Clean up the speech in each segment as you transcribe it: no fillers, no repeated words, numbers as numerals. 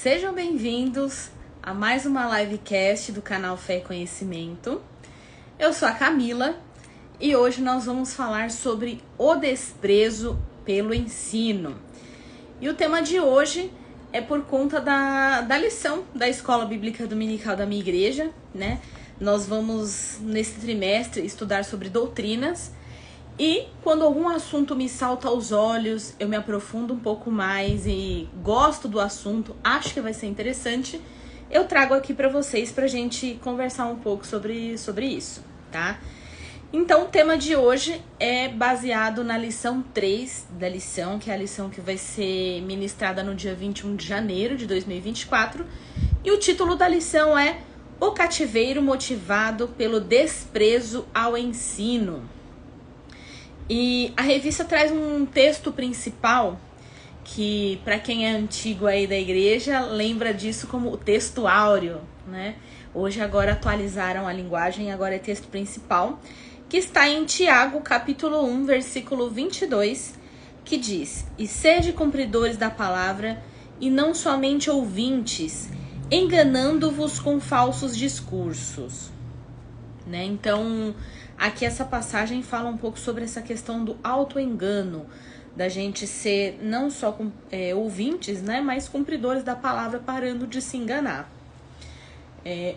Sejam bem-vindos a mais uma livecast do canal Fé e Conhecimento. Eu sou a Camila e hoje nós vamos falar sobre o desprezo pelo ensino. E o tema de hoje é por conta da lição da Escola Bíblica Dominical da minha igreja, né? Nós vamos, nesse trimestre, estudar sobre doutrinas. E quando algum assunto me salta aos olhos, eu me aprofundo um pouco mais e gosto do assunto, acho que vai ser interessante, eu trago aqui para vocês pra gente conversar um pouco sobre isso, tá? Então, o tema de hoje é baseado na lição 3 da lição, que é a lição que vai ser ministrada no dia 21 de janeiro de 2024. E o título da lição é O Cativeiro Motivado pelo Desprezo ao Ensino. E a revista traz um texto principal que, para quem é antigo aí da igreja, lembra disso como o texto áureo, né? Hoje agora atualizaram a linguagem, agora é texto principal, que está em Tiago, capítulo 1, versículo 22, que diz: E sede cumpridores da palavra, e não somente ouvintes, enganando-vos com falsos discursos. Né? Então, aqui essa passagem fala um pouco sobre essa questão do auto-engano, da gente ser não só ouvintes, né, mas cumpridores da palavra, parando de se enganar.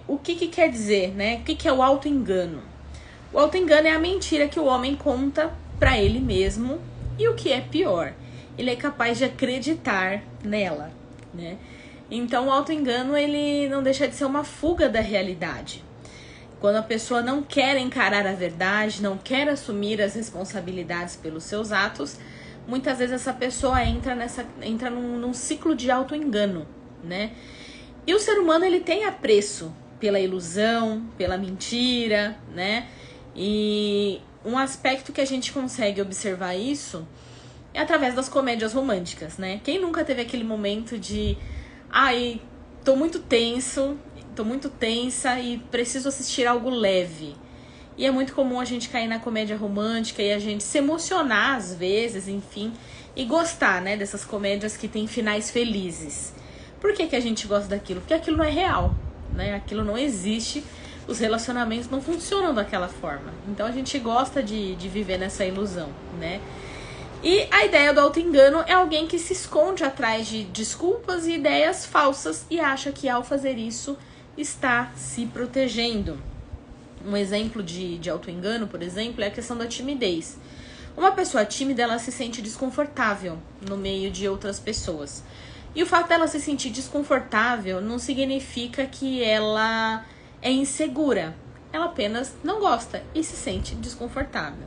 O que quer dizer, né? O que é o auto-engano? O auto-engano é a mentira que o homem conta para ele mesmo e, o que é pior, ele é capaz de acreditar nela, né? Então, o auto-engano, ele não deixa de ser uma fuga da realidade. Quando a pessoa não quer encarar a verdade, não quer assumir as responsabilidades pelos seus atos, muitas vezes essa pessoa entra num ciclo de auto-engano, né? E o ser humano, ele tem apreço pela ilusão, pela mentira, né? E um aspecto que a gente consegue observar isso é através das comédias românticas, né? Quem nunca teve aquele momento de, tô muito tensa e preciso assistir algo leve. E é muito comum a gente cair na comédia romântica e a gente se emocionar às vezes, enfim, e gostar, né, dessas comédias que tem finais felizes. Por que a gente gosta daquilo? Porque aquilo não é real, né? Aquilo não existe, os relacionamentos não funcionam daquela forma. Então a gente gosta de viver nessa ilusão, né? E a ideia do auto-engano é alguém que se esconde atrás de desculpas e ideias falsas e acha que ao fazer isso está se protegendo. Um exemplo de auto-engano, por exemplo, é a questão da timidez. Uma pessoa tímida, ela se sente desconfortável no meio de outras pessoas. E o fato dela se sentir desconfortável não significa que ela é insegura. Ela apenas não gosta e se sente desconfortável.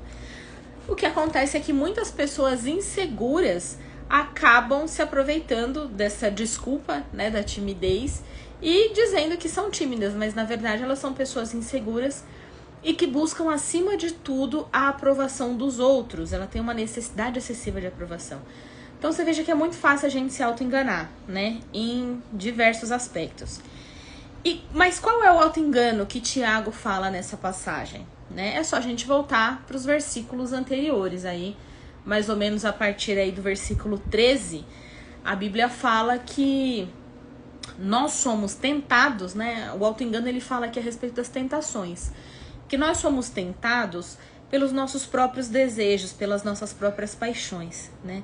O que acontece é que muitas pessoas inseguras acabam se aproveitando dessa desculpa, né, da timidez, e dizendo que são tímidas, mas na verdade elas são pessoas inseguras e que buscam, acima de tudo, a aprovação dos outros. Ela tem uma necessidade excessiva de aprovação. Então você veja que é muito fácil a gente se auto-enganar, né, em diversos aspectos. Mas qual é o auto-engano que Tiago fala nessa passagem? Né? É só a gente voltar para os versículos anteriores aí, mais ou menos a partir aí do versículo 13, a Bíblia fala que nós somos tentados, né? O auto-engano, ele fala aqui a respeito das tentações, que nós somos tentados pelos nossos próprios desejos, pelas nossas próprias paixões, né?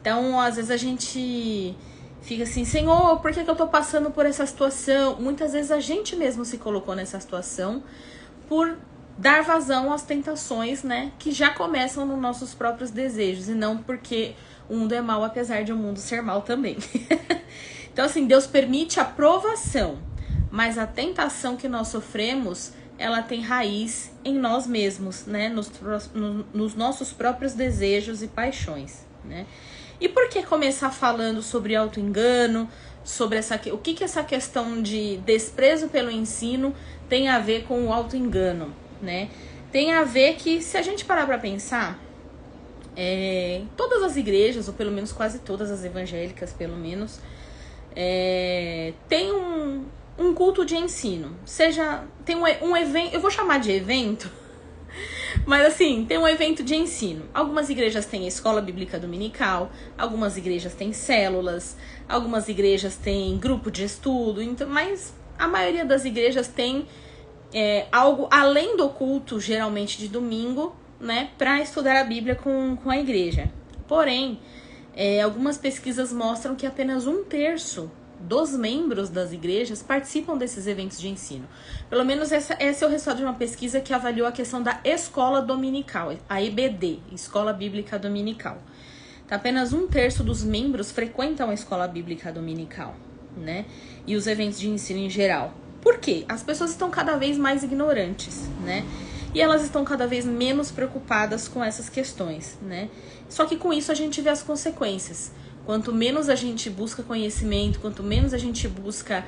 Então, às vezes a gente fica assim, Senhor, por que eu tô passando por essa situação? Muitas vezes a gente mesmo se colocou nessa situação por dar vazão às tentações, né, que já começam nos nossos próprios desejos, e não porque o mundo é mal, apesar de o mundo ser mal também. Então, assim, Deus permite a provação, mas a tentação que nós sofremos, ela tem raiz em nós mesmos, né, nos nossos próprios desejos e paixões, né. E por que começar falando sobre auto-engano, sobre o que essa questão de desprezo pelo ensino tem a ver com o auto-engano, né? Tem a ver que, se a gente parar para pensar, todas as igrejas, ou pelo menos quase todas as evangélicas, pelo menos, tem um culto de ensino. Tem um evento, eu vou chamar de evento, Mas assim, tem um evento de ensino. Algumas igrejas têm a escola bíblica dominical, algumas igrejas têm células, algumas igrejas têm grupo de estudo, então, mas a maioria das igrejas tem algo além do culto, geralmente de domingo, né, para estudar a Bíblia com a igreja. Porém, algumas pesquisas mostram que apenas 1/3 dos membros das igrejas participam desses eventos de ensino. Pelo menos esse é o resultado de uma pesquisa que avaliou a questão da escola dominical, a EBD, Escola Bíblica Dominical. Então, apenas 1/3 dos membros frequentam a escola bíblica dominical, né? E os eventos de ensino em geral. Por quê? As pessoas estão cada vez mais ignorantes, né? E elas estão cada vez menos preocupadas com essas questões, né? Só que com isso a gente vê as consequências. Quanto menos a gente busca conhecimento, quanto menos a gente busca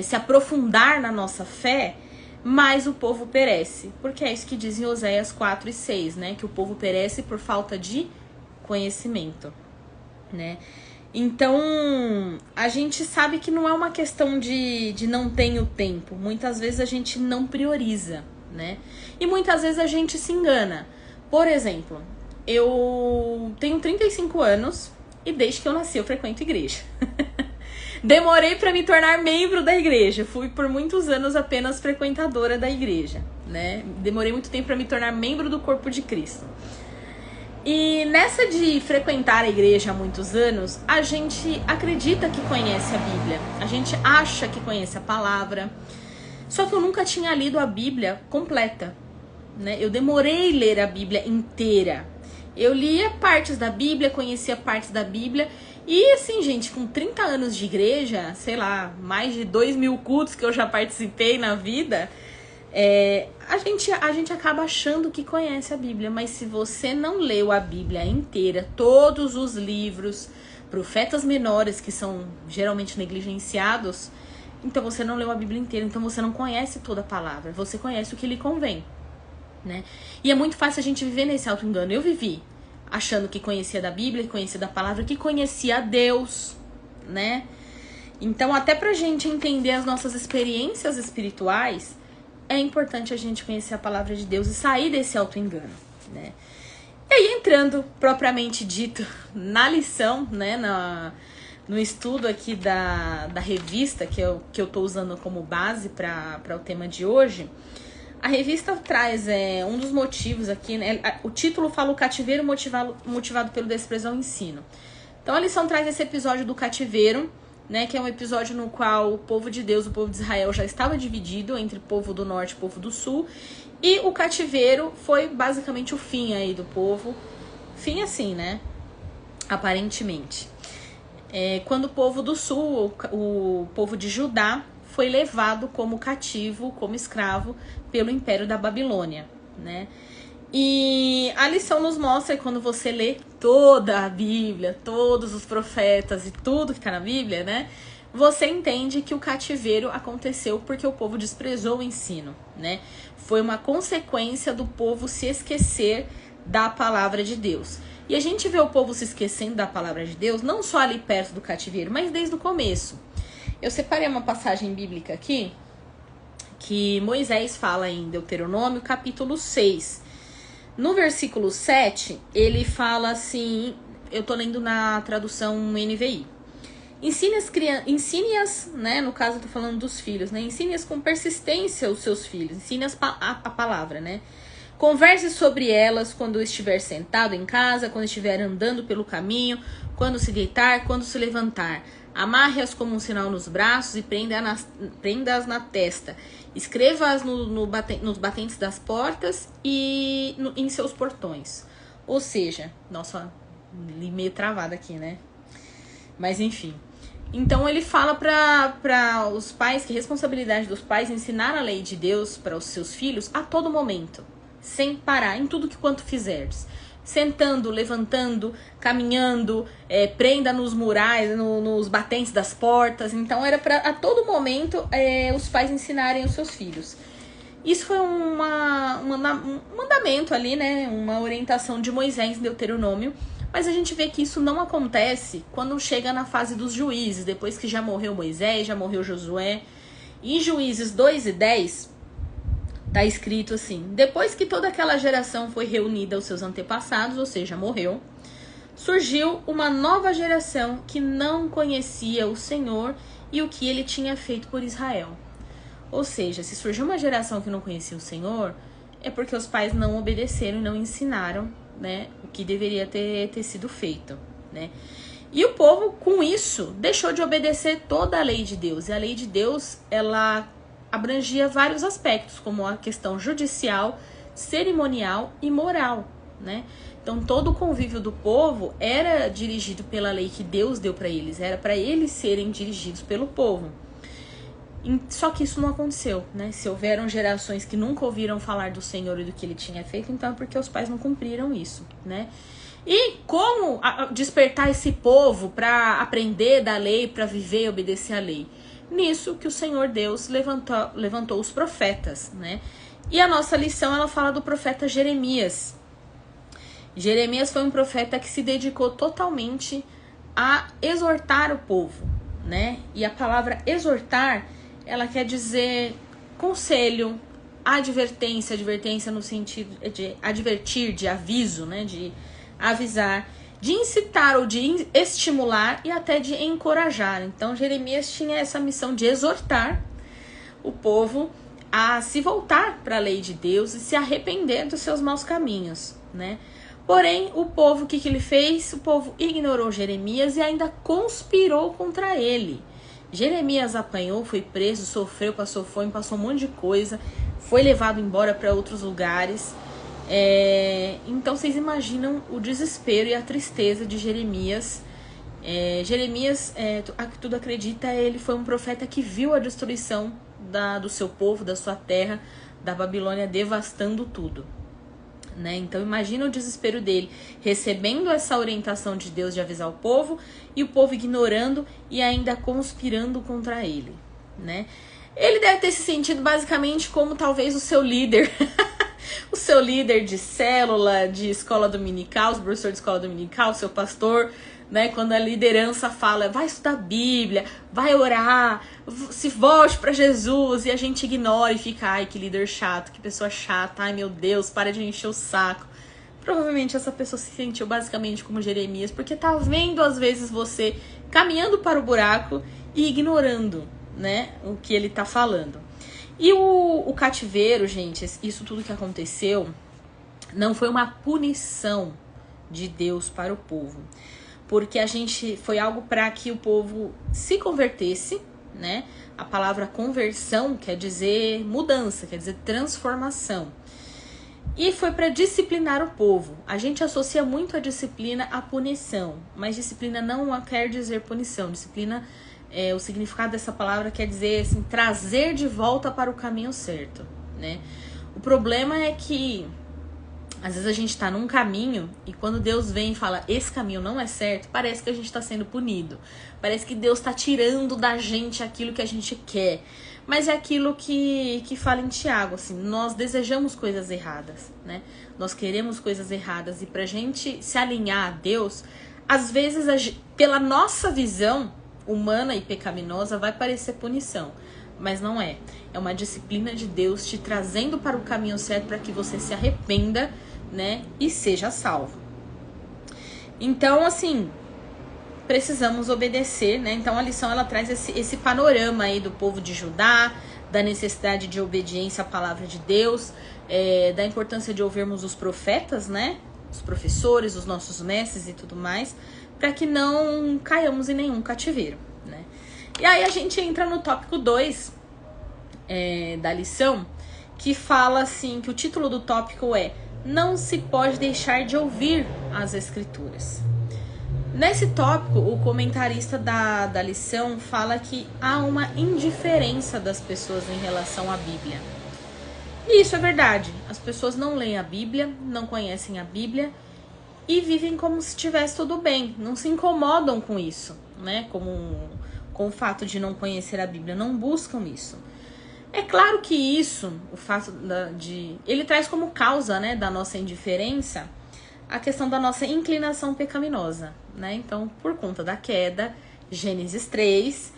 se aprofundar na nossa fé, mais o povo perece. Porque é isso que diz em Oséias 4:6, né? Que o povo perece por falta de conhecimento, né? Então, a gente sabe que não é uma questão de não tenho tempo. Muitas vezes a gente não prioriza, né? E muitas vezes a gente se engana. Por exemplo, eu tenho 35 anos e desde que eu nasci eu frequento igreja. Demorei para me tornar membro da igreja. Fui por muitos anos apenas frequentadora da igreja, né? Demorei muito tempo para me tornar membro do corpo de Cristo. E nessa de frequentar a igreja há muitos anos, a gente acredita que conhece a Bíblia. A gente acha que conhece a palavra. Só que eu nunca tinha lido a Bíblia completa, né? Eu demorei a ler a Bíblia inteira. Eu lia partes da Bíblia, conhecia partes da Bíblia. E assim, gente, com 30 anos de igreja, sei lá, mais de 2.000 cultos que eu já participei na vida, a gente acaba achando que conhece a Bíblia. Mas se você não leu a Bíblia inteira, todos os livros, profetas menores que são geralmente negligenciados, então você não leu a Bíblia inteira, então você não conhece toda a palavra, você conhece o que lhe convém, né? E é muito fácil a gente viver nesse auto-engano. Eu vivi achando que conhecia da Bíblia, que conhecia da palavra, que conhecia a Deus, né? Então, até pra gente entender as nossas experiências espirituais, é importante a gente conhecer a palavra de Deus e sair desse auto-engano, né? E aí, entrando propriamente dito na lição, né, no estudo aqui da revista que eu tô usando como base para o tema de hoje, a revista traz um dos motivos aqui, né? O título fala o cativeiro motivado pelo desprezo ao ensino. Então a lição traz esse episódio do cativeiro, né? Que é um episódio no qual o povo de Deus, o povo de Israel, já estava dividido entre o povo do norte e o povo do sul. E o cativeiro foi basicamente o fim aí do povo. Fim assim, né? Aparentemente. Quando o povo do sul, o povo de Judá, foi levado como cativo, como escravo, pelo Império da Babilônia, né? E a lição nos mostra que quando você lê toda a Bíblia, todos os profetas e tudo que está na Bíblia, né? Você entende que o cativeiro aconteceu porque o povo desprezou o ensino, né? Foi uma consequência do povo se esquecer da palavra de Deus. E a gente vê o povo se esquecendo da palavra de Deus, não só ali perto do cativeiro, mas desde o começo. Eu separei uma passagem bíblica aqui, que Moisés fala em Deuteronômio, capítulo 6. No versículo 7, ele fala assim, eu tô lendo na tradução NVI. Ensine-as, né, no caso eu tô falando dos filhos, né, ensine-as com persistência os seus filhos, ensine-as a palavra, né. Converse sobre elas quando estiver sentado em casa, quando estiver andando pelo caminho, quando se deitar, quando se levantar. Amarre-as como um sinal nos braços e prenda-as na testa. Escreva-as nos batentes das portas e em seus portões. Ou seja, nossa, li meio travada aqui, né? Mas enfim. Então ele fala para os pais que a responsabilidade dos pais é ensinar a lei de Deus para os seus filhos a todo momento, sem parar, em tudo que quanto fizerdes. Sentando, levantando, caminhando, prenda nos murais, nos batentes das portas. Então era para a todo momento os pais ensinarem os seus filhos. Isso foi um mandamento ali, né? Uma orientação de Moisés em Deuteronômio. Mas a gente vê que isso não acontece quando chega na fase dos juízes, depois que já morreu Moisés, já morreu Josué. Em Juízes 2:10, Tá escrito assim: depois que toda aquela geração foi reunida aos seus antepassados, ou seja, morreu, surgiu uma nova geração que não conhecia o Senhor e o que ele tinha feito por Israel. Ou seja, se surgiu uma geração que não conhecia o Senhor, é porque os pais não obedeceram e não ensinaram, né, o que deveria ter sido feito, né? E o povo, com isso, deixou de obedecer toda a lei de Deus. E a lei de Deus, ela abrangia vários aspectos, como a questão judicial, cerimonial e moral, né? Então, todo o convívio do povo era dirigido pela lei que Deus deu para eles. Era para eles serem dirigidos pelo povo. Só que isso não aconteceu, né? Se houveram gerações que nunca ouviram falar do Senhor e do que ele tinha feito, então é porque os pais não cumpriram isso, né? E como despertar esse povo para aprender da lei, para viver e obedecer à lei? Nisso que o Senhor Deus levantou os profetas, né? E a nossa lição, ela fala do profeta Jeremias. Jeremias foi um profeta que se dedicou totalmente a exortar o povo, né? E a palavra exortar, ela quer dizer conselho, advertência no sentido de advertir, de aviso, né? De avisar, de incitar ou de estimular e até de encorajar. Então, Jeremias tinha essa missão de exortar o povo a se voltar para a lei de Deus e se arrepender dos seus maus caminhos, né? Porém, o povo, o que ele fez? O povo ignorou Jeremias e ainda conspirou contra ele. Jeremias apanhou, foi preso, sofreu, passou fome, passou um monte de coisa, foi levado embora para outros lugares. Então vocês imaginam o desespero e a tristeza de Jeremias. Jeremias, a que tudo acredita, ele foi um profeta que viu a destruição do seu povo, da sua terra, da Babilônia, devastando tudo, né? Então imagina o desespero dele, recebendo essa orientação de Deus de avisar o povo, e o povo ignorando e ainda conspirando contra ele, né? Ele deve ter se sentido basicamente como talvez o seu líder o seu líder de célula, de escola dominical, o professor de escola dominical, o seu pastor, né? Quando a liderança fala, vai estudar Bíblia, vai orar, se volte para Jesus, e a gente ignora e fica, ai, que líder chato, que pessoa chata, ai meu Deus, para de encher o saco. Provavelmente essa pessoa se sentiu basicamente como Jeremias, porque tá vendo às vezes você caminhando para o buraco e ignorando, né, o que ele tá falando. E o cativeiro, gente, isso tudo que aconteceu não foi uma punição de Deus para o povo, porque foi algo para que o povo se convertesse, né? A palavra conversão quer dizer mudança, quer dizer transformação. E foi para disciplinar o povo. A gente associa muito a disciplina à punição, mas disciplina não quer dizer punição. Disciplina, o significado dessa palavra quer dizer assim, trazer de volta para o caminho certo, né? O problema é que às vezes a gente tá num caminho e quando Deus vem e fala, esse caminho não é certo, parece que a gente tá sendo punido. Parece que Deus tá tirando da gente aquilo que a gente quer. Mas é aquilo que fala em Tiago, assim, nós desejamos coisas erradas, né? Nós queremos coisas erradas e pra gente se alinhar a Deus, às vezes pela nossa visão humana e pecaminosa vai parecer punição. Mas não é. É uma disciplina de Deus te trazendo para o caminho certo para que você se arrependa, né? E seja salvo. Então, assim, precisamos obedecer, né? Então a lição ela traz esse panorama aí do povo de Judá, da necessidade de obediência à palavra de Deus, da importância de ouvirmos os profetas, né? Os professores, os nossos mestres e tudo mais, para que não caiamos em nenhum cativeiro, né? E aí a gente entra no tópico 2 da lição, que fala assim, que o título do tópico é Não se pode deixar de ouvir as escrituras. Nesse tópico, o comentarista da lição fala que há uma indiferença das pessoas em relação à Bíblia. E isso é verdade. As pessoas não leem a Bíblia, não conhecem a Bíblia e vivem como se estivesse tudo bem. Não se incomodam com isso, né? Com o fato de não conhecer a Bíblia, não buscam isso. É claro que isso, o fato ele traz como causa, né, da nossa indiferença a questão da nossa inclinação pecaminosa, né? Então, por conta da queda, Gênesis 3,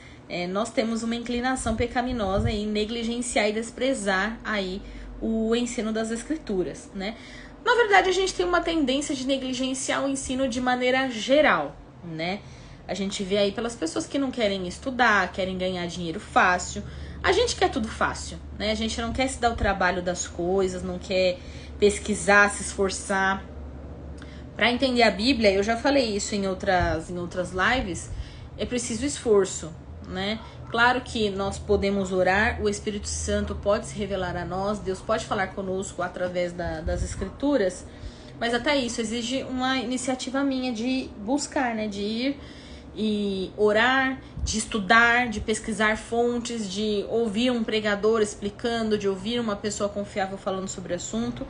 nós temos uma inclinação pecaminosa em negligenciar e desprezar aí o ensino das escrituras, né? Na verdade, a gente tem uma tendência de negligenciar o ensino de maneira geral, né? A gente vê aí pelas pessoas que não querem estudar, querem ganhar dinheiro fácil. A gente quer tudo fácil, né? A gente não quer se dar o trabalho das coisas, não quer pesquisar, se esforçar. Para entender a Bíblia, eu já falei isso em outras lives, é preciso esforço, né? Claro que nós podemos orar, o Espírito Santo pode se revelar a nós, Deus pode falar conosco através das Escrituras, mas até isso exige uma iniciativa minha de buscar, né? De ir e orar, de estudar, de pesquisar fontes, de ouvir um pregador explicando, de ouvir uma pessoa confiável falando sobre o assunto,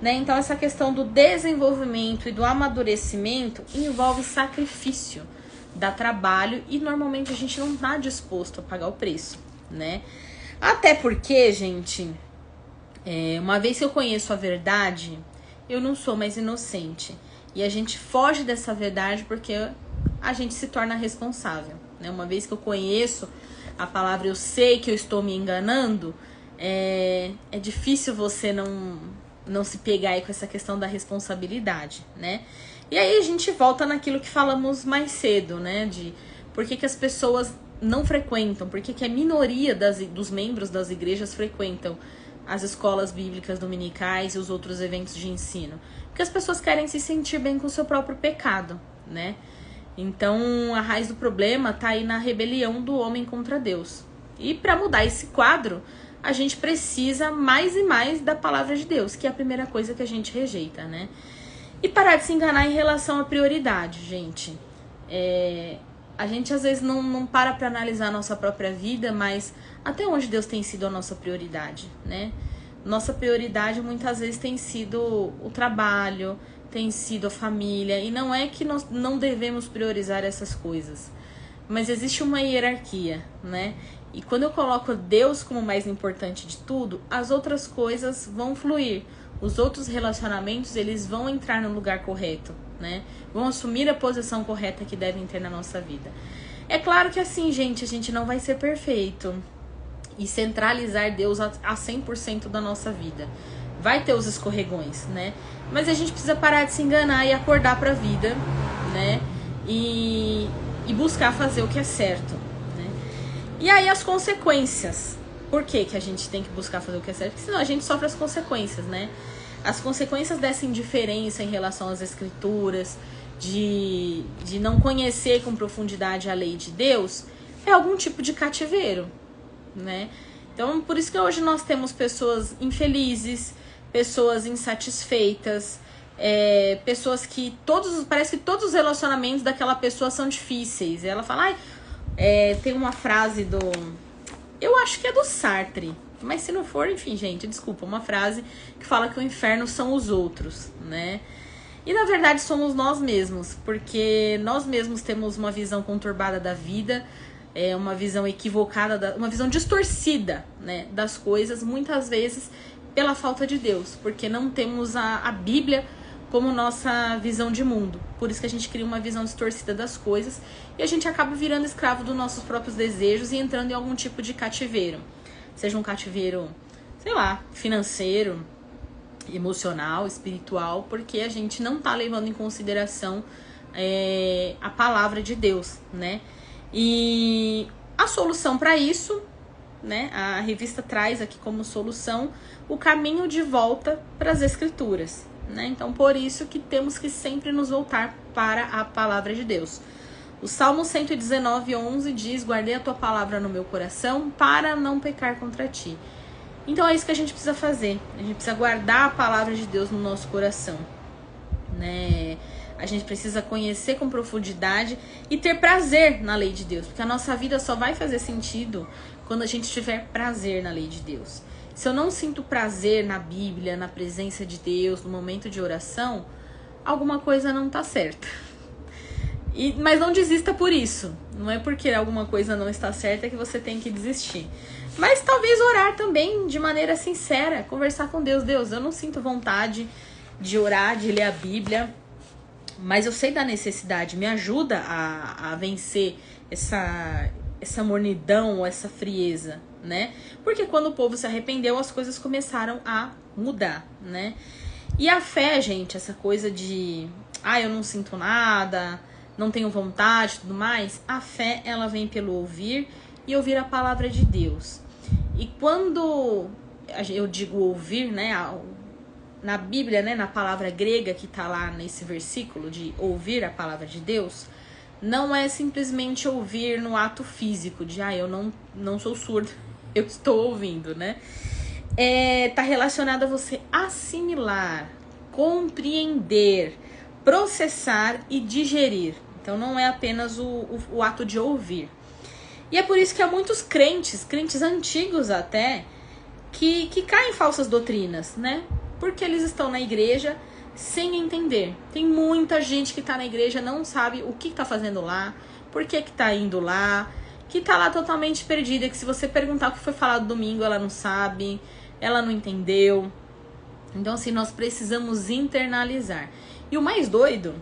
né? Então essa questão do desenvolvimento e do amadurecimento envolve sacrifício, dá trabalho e normalmente a gente não tá disposto a pagar o preço, né? Até porque, gente, uma vez que eu conheço a verdade, eu não sou mais inocente. E a gente foge dessa verdade porque a gente se torna responsável, né? Uma vez que eu conheço a palavra, eu sei que eu estou me enganando, é difícil você não se pegar aí com essa questão da responsabilidade, né? E aí a gente volta naquilo que falamos mais cedo, né? De por que as pessoas não frequentam, por que a minoria dos membros das igrejas frequentam as escolas bíblicas dominicais e os outros eventos de ensino. Porque as pessoas querem se sentir bem com o seu próprio pecado, né? Então a raiz do problema tá aí na rebelião do homem contra Deus. E para mudar esse quadro, a gente precisa mais e mais da palavra de Deus, que é a primeira coisa que a gente rejeita, né? E parar de se enganar em relação à prioridade, gente. A gente às vezes não para analisar a nossa própria vida, mas até onde Deus tem sido a nossa prioridade, né? Nossa prioridade muitas vezes tem sido o trabalho, tem sido a família, e não é que nós não devemos priorizar essas coisas, mas existe uma hierarquia, né? E quando eu coloco Deus como mais importante de tudo, as outras coisas vão fluir. Os outros relacionamentos, eles vão entrar no lugar correto, né? Vão assumir a posição correta que devem ter na nossa vida. É claro que assim, gente, a gente não vai ser perfeito e centralizar Deus a 100% da nossa vida. Vai ter os escorregões, né? Mas a gente precisa parar de se enganar e acordar pra vida, né? E buscar fazer o que é certo, né? E aí as consequências. Por que a gente tem que buscar fazer o que é certo? Porque senão a gente sofre as consequências, né? As consequências dessa indiferença em relação às escrituras, de não conhecer com profundidade a lei de Deus, é algum tipo de cativeiro, né? Então, por isso que hoje nós temos pessoas infelizes, pessoas insatisfeitas, pessoas que parece que todos os relacionamentos daquela pessoa são difíceis. Ela fala, tem uma frase eu acho que é do Sartre, mas se não for, enfim, gente, desculpa, uma frase que fala que o inferno são os outros, né? E na verdade somos nós mesmos, porque nós mesmos temos uma visão conturbada da vida, uma visão equivocada, uma visão distorcida, né, das coisas, muitas vezes pela falta de Deus, porque não temos a Bíblia como nossa visão de mundo. Por isso que a gente cria uma visão distorcida das coisas e a gente acaba virando escravo dos nossos próprios desejos e entrando em algum tipo de cativeiro. Seja um cativeiro, sei lá, financeiro, emocional, espiritual, porque a gente não tá levando em consideração a palavra de Deus, né? E a solução para isso, né? A revista traz aqui como solução o caminho de volta para as escrituras, né? Então, por isso que temos que sempre nos voltar para a palavra de Deus. O Salmo 119:11 diz: guardei a tua palavra no meu coração para não pecar contra ti. Então é isso que a gente precisa fazer. A gente precisa guardar a palavra de Deus no nosso coração, né? A gente precisa conhecer com profundidade e ter prazer na lei de Deus, porque a nossa vida só vai fazer sentido quando a gente tiver prazer na lei de Deus. Se eu não sinto prazer na Bíblia, na presença de Deus, no momento de oração, alguma coisa não tá certa. Mas não desista por isso. Não é porque alguma coisa não está certa que você tem que desistir. Mas talvez orar também de maneira sincera, conversar com Deus. Deus, eu não sinto vontade de orar, de ler a Bíblia, mas eu sei da necessidade. Me ajuda a vencer essa mornidão, essa frieza, né? Porque quando o povo se arrependeu, as coisas começaram a mudar, né? E a fé, gente, essa coisa de eu não sinto nada, não tenho vontade e tudo mais, a fé, ela vem pelo ouvir e ouvir a palavra de Deus. E quando eu digo ouvir, né, na Bíblia, né, na palavra grega que tá lá nesse versículo de ouvir a palavra de Deus, não é simplesmente ouvir no ato físico, de eu não sou surdo, eu estou ouvindo, né? Tá relacionado a você assimilar, compreender, processar e digerir. Então não é apenas o ato de ouvir. E é por isso que há muitos crentes antigos até, que caem em falsas doutrinas, né? Porque eles estão na igreja sem entender. Tem muita gente que tá na igreja, não sabe o que tá fazendo lá, por que tá indo lá, que tá lá totalmente perdida, que se você perguntar o que foi falado domingo, ela não sabe, ela não entendeu. Então, assim, nós precisamos internalizar. E o mais doido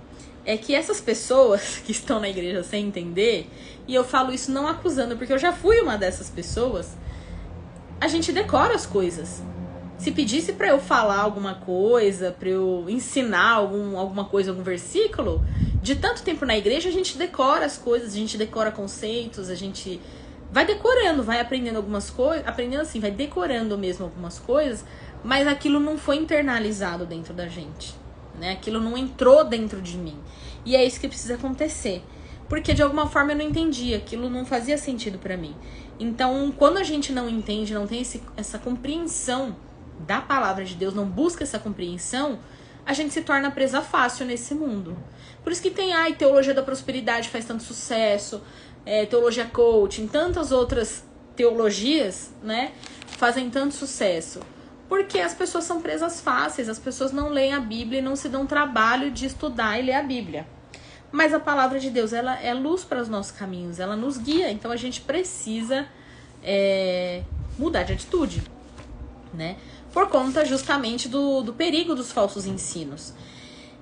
é que essas pessoas que estão na igreja sem entender, e eu falo isso não acusando, porque eu já fui uma dessas pessoas, a gente decora as coisas. Se pedisse pra eu falar alguma coisa, pra eu ensinar alguma coisa, algum versículo, de tanto tempo na igreja, a gente decora as coisas, a gente decora conceitos, a gente vai decorando, vai aprendendo algumas coisas, aprendendo assim, vai decorando mesmo algumas coisas, mas aquilo não foi internalizado dentro da gente, né? Aquilo não entrou dentro de mim. E é isso que precisa acontecer. Porque de alguma forma eu não entendia, aquilo não fazia sentido pra mim. Então, quando a gente não entende, não tem essa compreensão da palavra de Deus, não busca essa compreensão, a gente se torna presa fácil nesse mundo. Por isso que tem teologia da prosperidade faz tanto sucesso, teologia coaching, tantas outras teologias, né, fazem tanto sucesso. Porque as pessoas são presas fáceis, as pessoas não leem a Bíblia e não se dão trabalho de estudar e ler a Bíblia. Mas a palavra de Deus, ela é luz para os nossos caminhos, ela nos guia, então a gente precisa mudar de atitude, né? Por conta justamente do perigo dos falsos ensinos.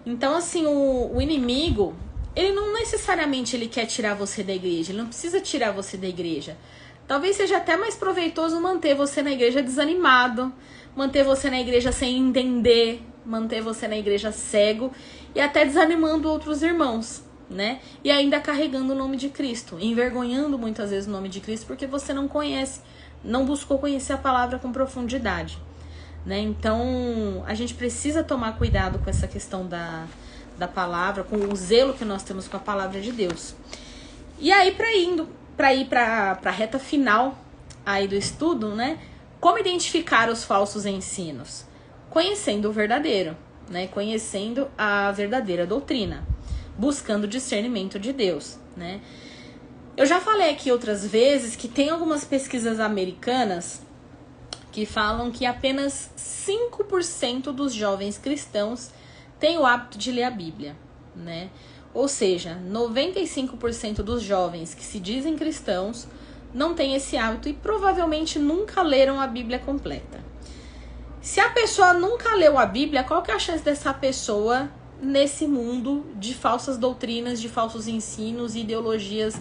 Então, assim, o inimigo, ele não necessariamente ele quer tirar você da igreja, ele não precisa tirar você da igreja. Talvez seja até mais proveitoso manter você na igreja desanimado, manter você na igreja sem entender, manter você na igreja cego e até desanimando outros irmãos, né? E ainda carregando o nome de Cristo, envergonhando muitas vezes o nome de Cristo porque você não conhece, não buscou conhecer a palavra com profundidade, né? Então, a gente precisa tomar cuidado com essa questão da palavra, com o zelo que nós temos com a palavra de Deus. E aí, para ir para a reta final aí do estudo, né? Como identificar os falsos ensinos? Conhecendo o verdadeiro, né? Conhecendo a verdadeira doutrina, buscando o discernimento de Deus, né? Eu já falei aqui outras vezes que tem algumas pesquisas americanas que falam que apenas 5% dos jovens cristãos têm o hábito de ler a Bíblia, né? Ou seja, 95% dos jovens que se dizem cristãos não têm esse hábito e provavelmente nunca leram a Bíblia completa. Se a pessoa nunca leu a Bíblia, qual que é a chance dessa pessoa nesse mundo de falsas doutrinas, de falsos ensinos e ideologias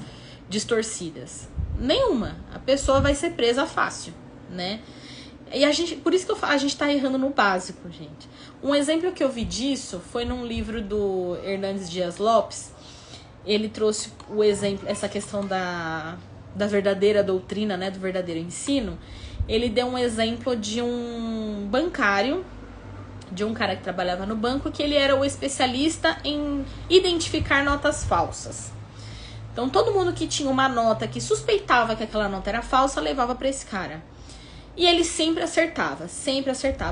distorcidas? Nenhuma. A pessoa vai ser presa fácil, né? E por isso que a gente tá errando no básico, gente. Um exemplo que eu vi disso foi num livro do Hernandes Dias Lopes. Ele trouxe o exemplo, essa questão da verdadeira doutrina, né, do verdadeiro ensino. Ele deu um exemplo de um bancário, de um cara que trabalhava no banco, que ele era o especialista em identificar notas falsas. Então, todo mundo que tinha uma nota que suspeitava que aquela nota era falsa, levava para esse cara. E ele sempre acertava,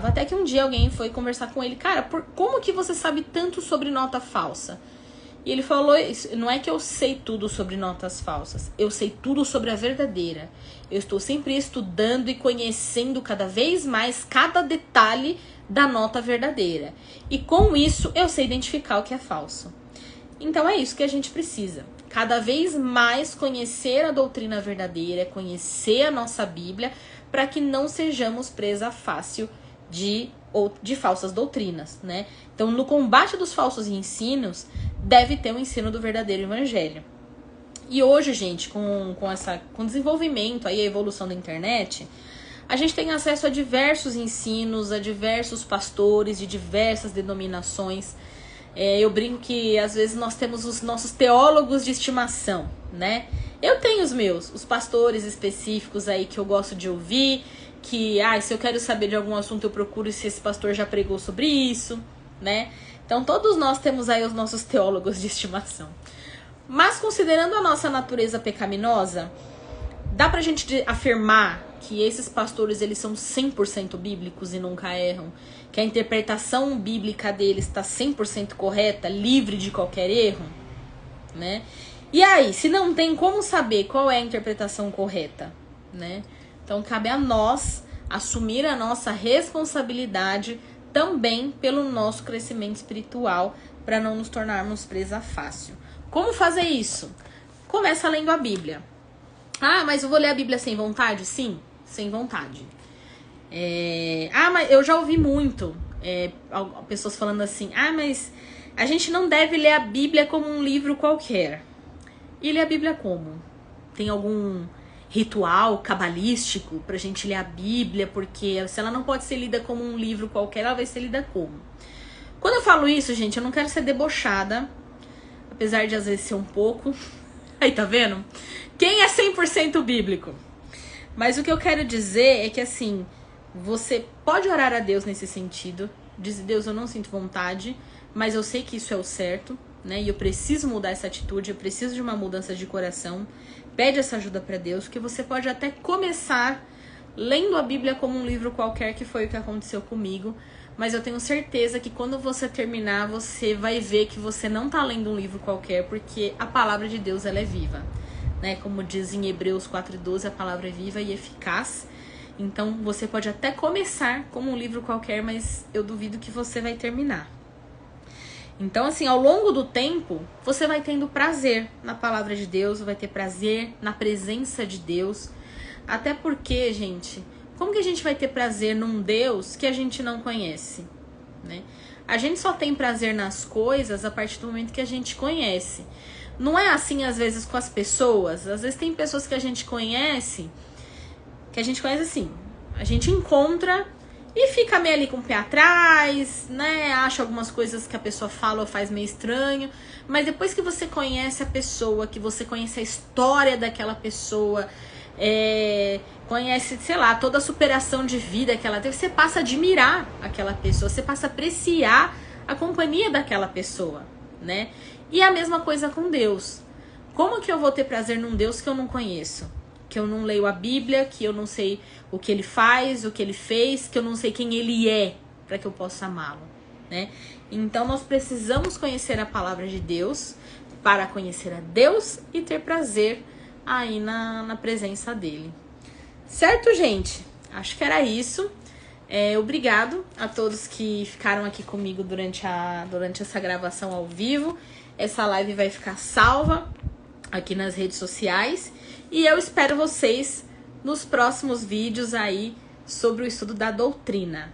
até que um dia alguém foi conversar com ele, cara, como que você sabe tanto sobre nota falsa? E ele falou, não é que eu sei tudo sobre notas falsas, eu sei tudo sobre a verdadeira. Eu estou sempre estudando e conhecendo cada vez mais cada detalhe da nota verdadeira. E com isso eu sei identificar o que é falso. Então é isso que a gente precisa. Cada vez mais conhecer a doutrina verdadeira, conhecer a nossa Bíblia, para que não sejamos presa fácil de falsas doutrinas, né? Então, no combate dos falsos ensinos, deve ter o ensino do verdadeiro evangelho. E hoje, gente, com o desenvolvimento, aí, a evolução da internet, a gente tem acesso a diversos ensinos, a diversos pastores de diversas denominações. Eu brinco que às vezes nós temos os nossos teólogos de estimação, né? Eu tenho os meus, os pastores específicos aí que eu gosto de ouvir, que, se eu quero saber de algum assunto eu procuro se esse pastor já pregou sobre isso, né? Então todos nós temos aí os nossos teólogos de estimação. Mas considerando a nossa natureza pecaminosa, dá pra gente afirmar que esses pastores, eles são 100% bíblicos e nunca erram, que a interpretação bíblica deles está 100% correta, livre de qualquer erro, né? E aí, se não tem como saber qual é a interpretação correta, né? Então cabe a nós assumir a nossa responsabilidade também pelo nosso crescimento espiritual, para não nos tornarmos presa fácil. Como fazer isso? Começa lendo a Bíblia. Mas eu vou ler a Bíblia sem vontade? Sim, sem vontade. Mas eu já ouvi muito pessoas falando assim, mas a gente não deve ler a Bíblia como um livro qualquer. E ler a Bíblia como? Tem algum ritual cabalístico pra gente ler a Bíblia? Porque se ela não pode ser lida como um livro qualquer, ela vai ser lida como? Quando eu falo isso, gente, eu não quero ser debochada, apesar de às vezes ser um pouco. Aí, tá vendo? Quem é 100% bíblico? Mas o que eu quero dizer é que, assim, você pode orar a Deus nesse sentido. Dizer, Deus, eu não sinto vontade, mas eu sei que isso é o certo, né? E eu preciso mudar essa atitude, eu preciso de uma mudança de coração. Pede essa ajuda pra Deus, que você pode até começar lendo a Bíblia como um livro qualquer, que foi o que aconteceu comigo. Mas eu tenho certeza que quando você terminar, você vai ver que você não tá lendo um livro qualquer, porque a palavra de Deus, ela é viva, né? Como diz em Hebreus 4:12, a palavra é viva e eficaz. Então, você pode até começar como um livro qualquer, mas eu duvido que você vai terminar. Então, assim, ao longo do tempo, você vai tendo prazer na palavra de Deus, vai ter prazer na presença de Deus. Até porque, gente, como que a gente vai ter prazer num Deus que a gente não conhece, né? A gente só tem prazer nas coisas a partir do momento que a gente conhece. Não é assim, às vezes, com as pessoas. Às vezes tem pessoas que a gente conhece assim, a gente encontra e fica meio ali com o pé atrás, né? Acha algumas coisas que a pessoa fala ou faz meio estranho. Mas depois que você conhece a pessoa, que você conhece a história daquela pessoa, conhece, sei lá, toda a superação de vida que ela teve, você passa a admirar aquela pessoa, você passa a apreciar a companhia daquela pessoa, né? E a mesma coisa com Deus. Como que eu vou ter prazer num Deus que eu não conheço? Que eu não leio a Bíblia, que eu não sei o que ele faz, o que ele fez, que eu não sei quem ele é, para que eu possa amá-lo, né? Então nós precisamos conhecer a palavra de Deus para conhecer a Deus e ter prazer aí na presença dele. Certo, gente? Acho que era isso. Obrigado a todos que ficaram aqui comigo durante essa gravação ao vivo. Essa live vai ficar salva aqui nas redes sociais. E eu espero vocês nos próximos vídeos aí sobre o estudo da doutrina.